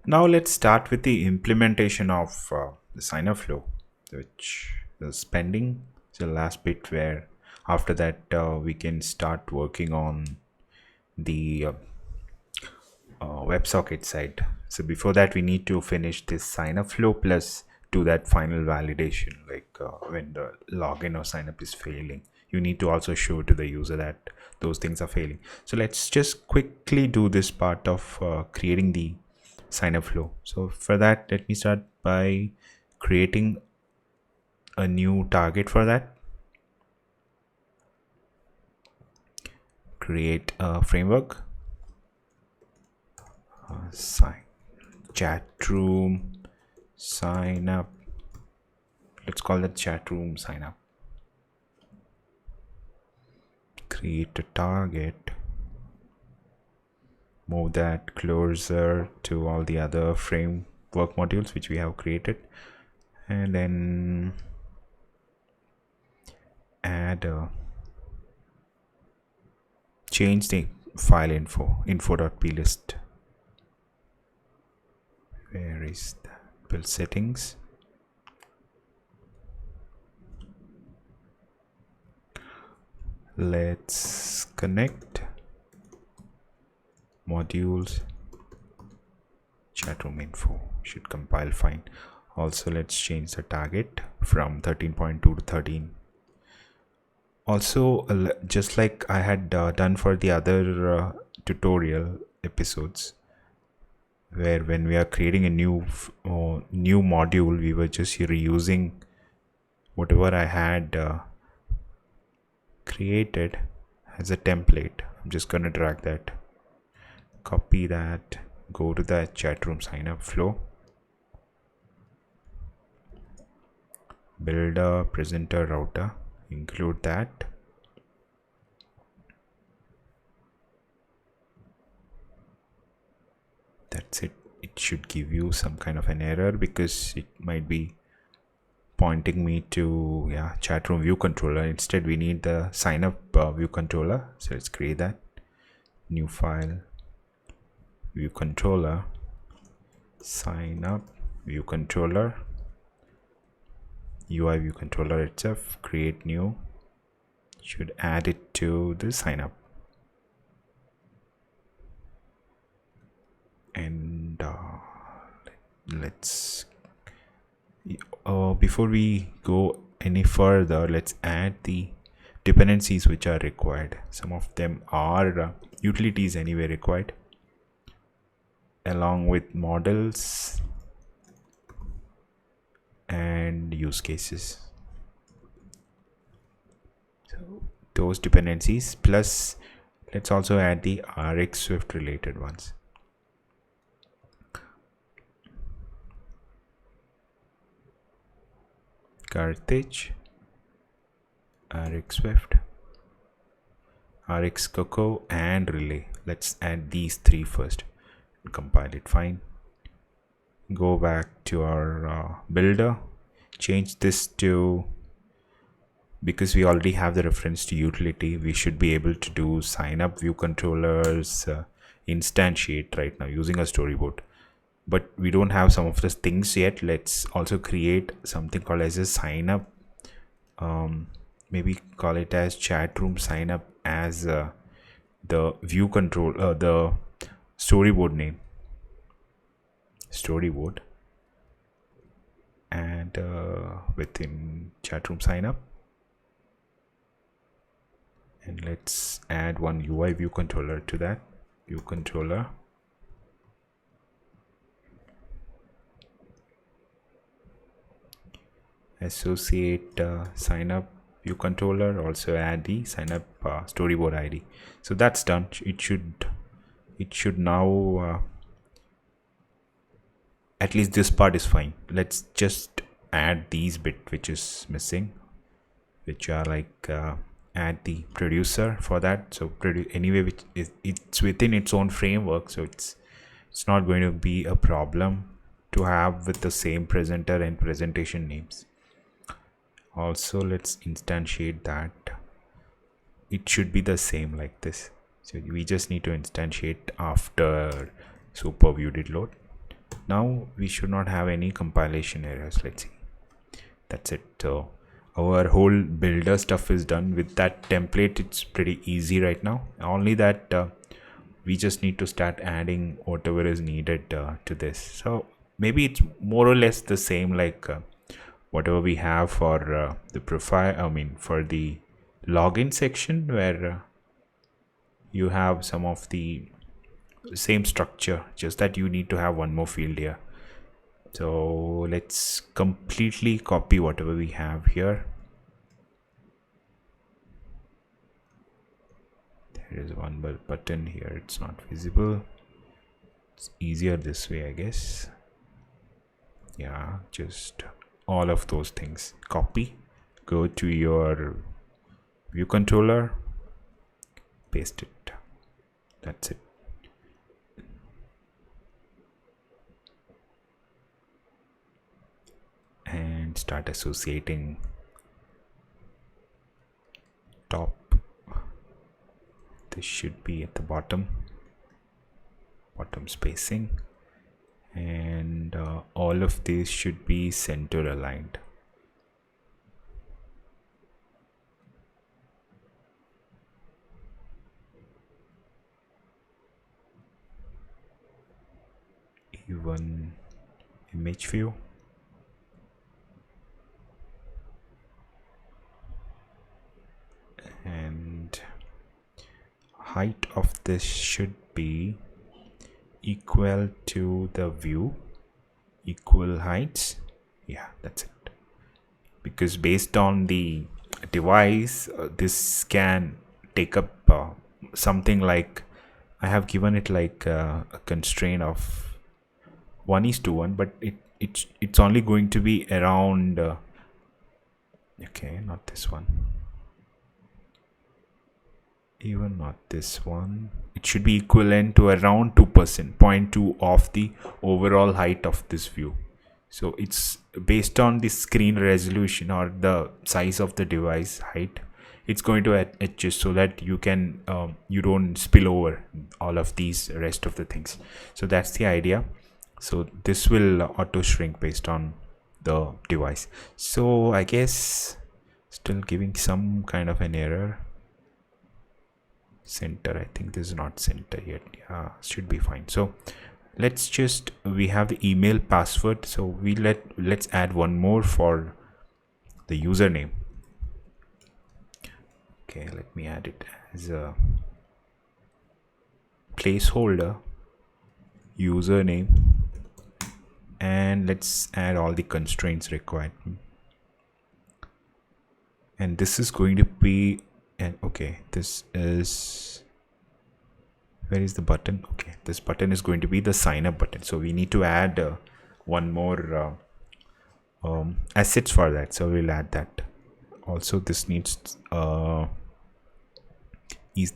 Now let's start with the implementation of the sign up flow, which is pending. It's the last bit where after that we can start working on the WebSocket side. So before that, we need to finish this sign up flow plus do that final validation, like when the login or sign up is failing. You need to also show to the user that those things are failing. So let's just quickly do this part of creating the sign up flow. So for that, let me start by creating a new target for that. Create a framework. Sign chat room sign up. Let's call it chat room sign up. Create a target. Move that closer to all the other framework modules which we have created, and then add a change the file info.plist. Where is that? Build settings. Let's connect modules chatroom info. Should compile fine. Also, let's change the target from 13.2 to 13. Also, just like I had done for the other tutorial episodes, where when we are creating a new module, we were just reusing whatever I had created as a template. I'm just gonna drag that, copy that, go to the chat room sign up flow, build a presenter router, include that, that's it. It should give you some kind of an error because it might be pointing me to chat room view controller. Instead we need the sign up view controller. So let's create that. New file, view controller, sign up view controller, UI view controller itself, create new, should add it to the sign up. And let's before we go any further, let's add the dependencies which are required. Some of them are utilities anyway required, along with models and use cases. So those dependencies, plus let's also add the RX Swift related ones. Carthage, RX Swift, RX Cocoa, and Relay. Let's add these three first. Compile it fine. Go back to our builder, change this to, because we already have the reference to utility, we should be able to do sign up view controllers, instantiate right now using a storyboard. But we don't have some of the things yet. Let's also create something called as a sign up. Maybe call it as chat room sign up as the view control, the storyboard name. Storyboard, and within chat room sign up, and let's add one UI view controller to that. View controller, associate sign up view controller, also add the sign up storyboard ID. So that's done. It should now at least this part is fine. Let's just add these bit which is missing, which are like add the producer for that. So anyway, which is, it's within its own framework, so it's not going to be a problem to have with the same presenter and presentation names. Also, let's instantiate that. It should be the same like this. So we just need to instantiate after super view did load. Now we should not have any compilation errors. Let's see. That's it. So our whole builder stuff is done with that template. It's pretty easy right now. Only that we just need to start adding whatever is needed to this. So maybe it's more or less the same like whatever we have for the profile, I mean for the login section, where you have some of the same structure, just that you need to have one more field here. So let's completely copy whatever we have here. There is one button here, it's not visible. It's easier this way, I guess. Yeah, just all of those things. Copy, go to your view controller, paste it. That's it. And start associating top. This should be at the bottom spacing, and all of these should be center aligned. Even image view. And height of this should be equal to the view, equal heights. Yeah, that's it. Because based on the device, this can take up something like, I have given it like a constraint of 1:1, but it's only going to be around okay, not this one, even not this one. It should be equivalent to around 2%, 0.2 of the overall height of this view. So it's based on the screen resolution or the size of the device height. It's going to adjust so that you can you don't spill over all of these rest of the things. So that's the idea. So this will auto shrink based on the device. So I guess still giving some kind of an error. Center, I think this is not center yet. Yeah, should be fine. So let's just, we have the email password, so let's add one more for the username. Okay, let me add it as a placeholder username, and let's add all the constraints required. And this is going to be, and okay, this is, where is the button? Okay, this button is going to be the sign up button. So we need to add one more assets for that. So we'll add that. Also, this needs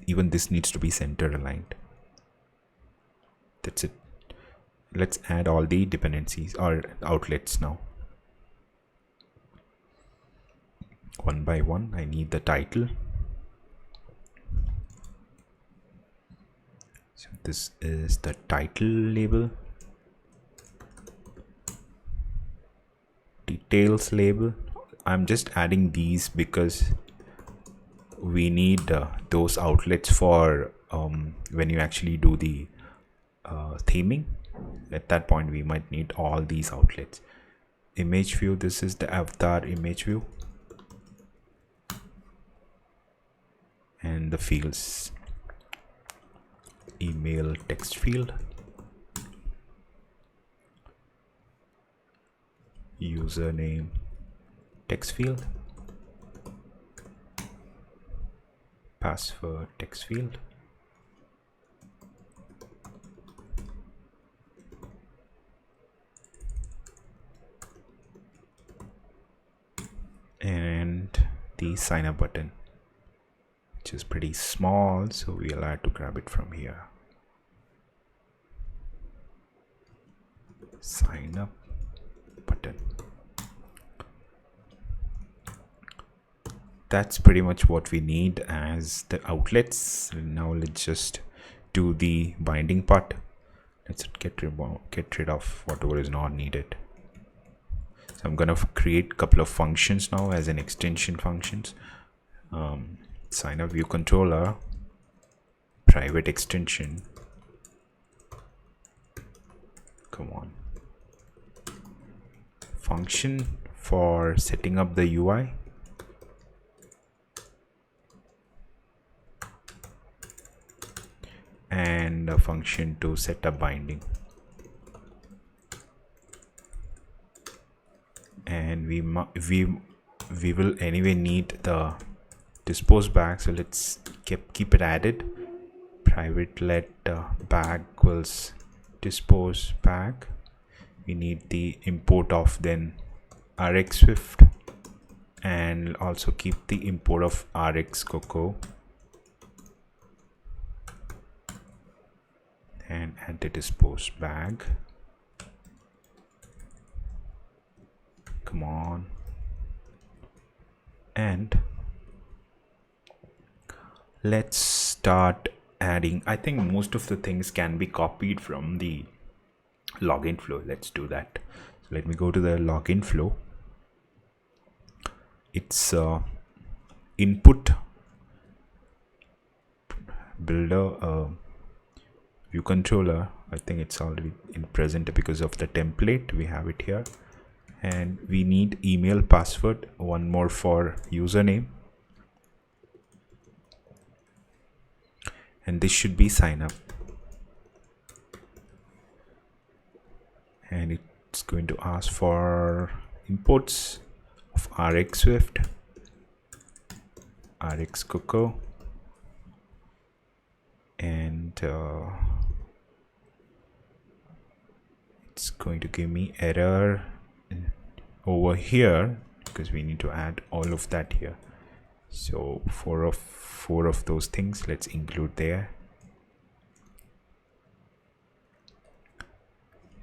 even this needs to be center aligned. That's it. Let's add all the dependencies or outlets now. One by one. I need the title. So this is the title label, details label. I'm just adding these because we need those outlets for when you actually do the theming. At that point we might need all these outlets. Image view, this is the avatar image view, and the fields, email text field, username text field, password text field, and the sign up button, which is pretty small, so we'll have to grab it from here. Sign up button. That's pretty much what we need as the outlets. Now let's just do the binding part. Let's get rid of whatever is not needed. So I'm gonna create a couple of functions now as an extension functions. Sign up view controller, private extension. Come on. Function for setting up the UI. And a function to set up binding. And we will anyway need the dispose bag, so let's keep it added. Private let bag equals dispose bag. We need the import of then rx swift, and also keep the import of rx cocoa, and add the dispose bag. Come on. And let's start adding. I think most of the things can be copied from the login flow. Let's do that. So let me go to the login flow. It's input builder view controller. I think it's already in present because of the template. We have it here, and we need email password, one more for username, and this should be sign up. And it's going to ask for imports of rx swift, rx cocoa, and it's going to give me error over here because we need to add all of that here. So four of those things let's include there.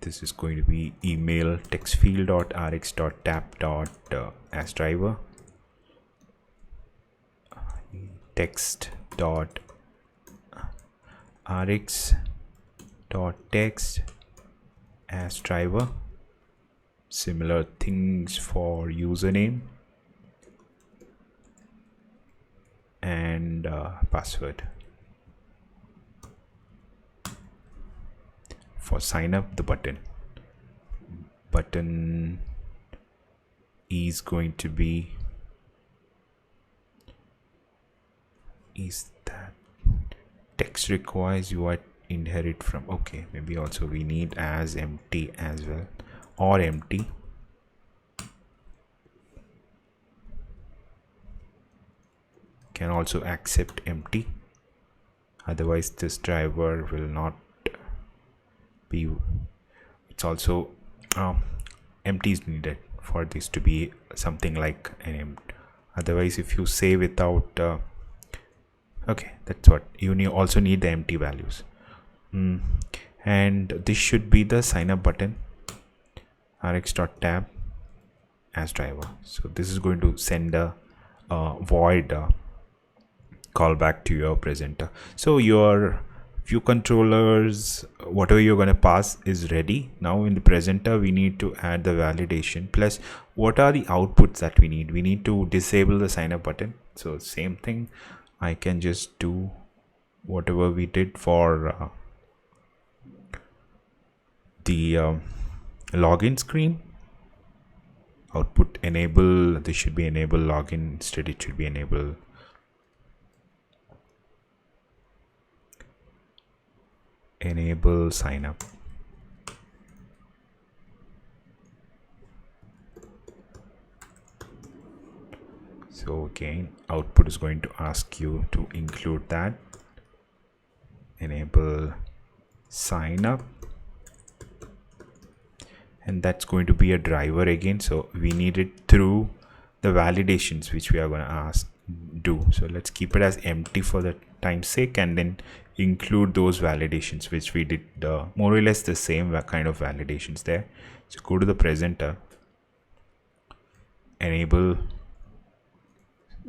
This is going to be email text field dot rx dot tap dot as driver, text dot rx dot text as driver. Similar things for username and password. For sign up, the button is going to be, is that text requires UI inherit from. Okay, maybe also we need as empty as well, or empty. Can also accept empty, otherwise this driver will not be. It's also empty is needed for this to be something like an empty. Otherwise if you say without okay, that's what you also need the empty values. And this should be the sign up button, rx.tab as driver. So this is going to send a void callback to your presenter. So your view controllers, whatever you're going to pass is ready. Now in the presenter we need to add the validation, plus what are the outputs that we need. We need to disable the sign up button. So same thing, I can just do whatever we did for the login screen. Output enable, this should be enable login, instead it should be enable sign up. So again, output is going to ask you to include that, enable sign up, and that's going to be a driver again. So we need it through the validations which we are going to do. So let's keep it as empty for the time's sake, and then include those validations which we did, more or less the same kind of validations there. So go to the presenter, enable.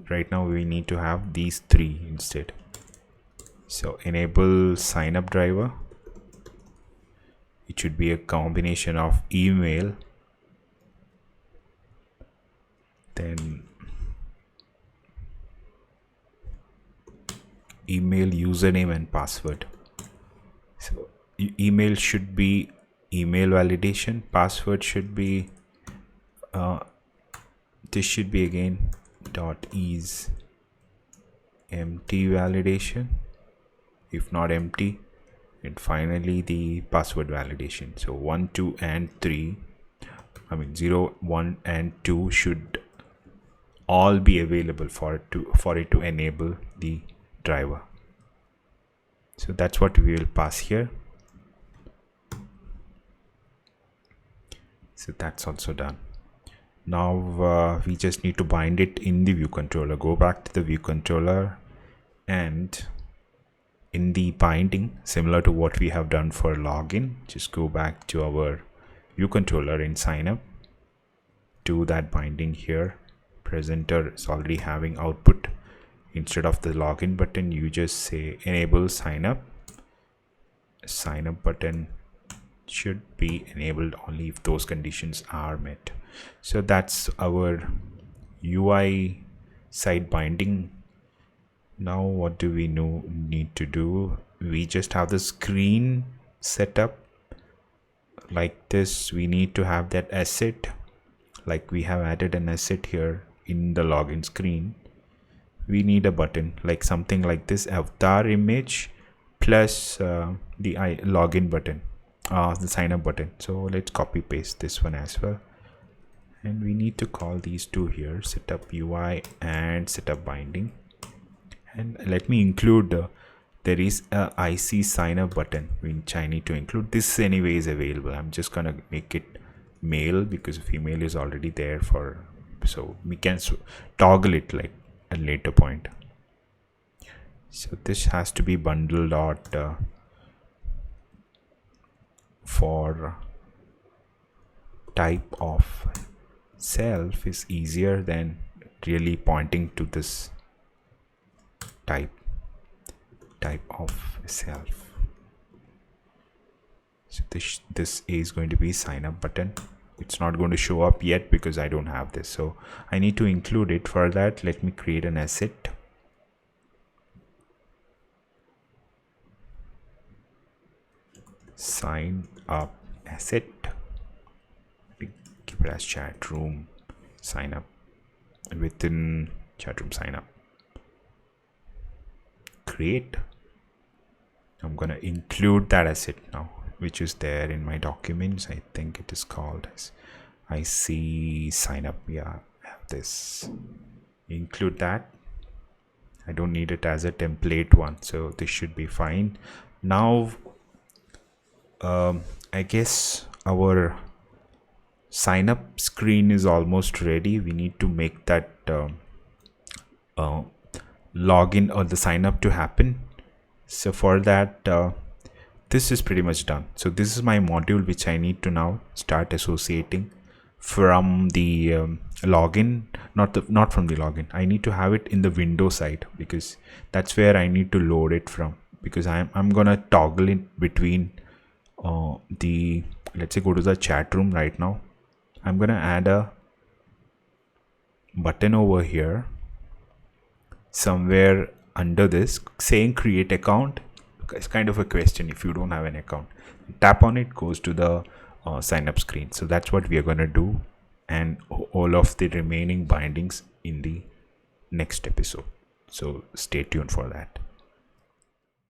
Right now we need to have these three instead. So enable sign up driver, it should be a combination of email, then email, username and password. So email should be email validation, password should be this should be again .is empty validation, if not empty, and finally the password validation. So 1, 2 and 3, 0, 1 and 2 should all be available for it to enable the driver. So that's what we will pass here. So that's also done. Now we just need to bind it in the view controller. Go back to the view controller, and in the binding, similar to what we have done for login, just go back to our view controller in SignUp, do that binding here. Presenter is already having output. Instead of the login button, you just say enable SignUp. SignUp button should be enabled only if those conditions are met. So that's our UI side binding. Now what do we need to do? We just have the screen set up like this. We need to have that asset, like we have added an asset here in the login screen. We need a button like something like this, avatar image plus the login button, the sign up button. So let's copy paste this one as well, and we need to call these two here, setup UI and setup binding. And let me include there is a IC sign up button which I need to include. This anyway is available. I'm just gonna make it male because female is already there, so we can toggle it like a later point. So this has to be bundle dot for type of self is easier than really pointing to this type of self. So this is going to be sign up button. It's not going to show up yet because I don't have this, so I need to include it. For that, let me create an asset. Sign up asset, keep it as chat room sign up, within chat room sign up, create. I'm gonna include that asset now, which is there in my documents. I think it is called as IC sign up. Yeah, I have this. Include that. I don't need it as a template one, so this should be fine. Now I guess our sign up screen is almost ready. We need to make that login or the sign up to happen. So for that, this is pretty much done. So this is my module which I need to now start associating from the login, not from the login. I need to have it in the window side because that's where I need to load it from, because I'm gonna toggle it between let's say go to the chat room right now. I'm gonna add a button over here somewhere under this saying create account. It's kind of a question. If you don't have an account, tap on it, goes to the sign up screen. So that's what we are going to do, and all of the remaining bindings in the next episode. So stay tuned for that.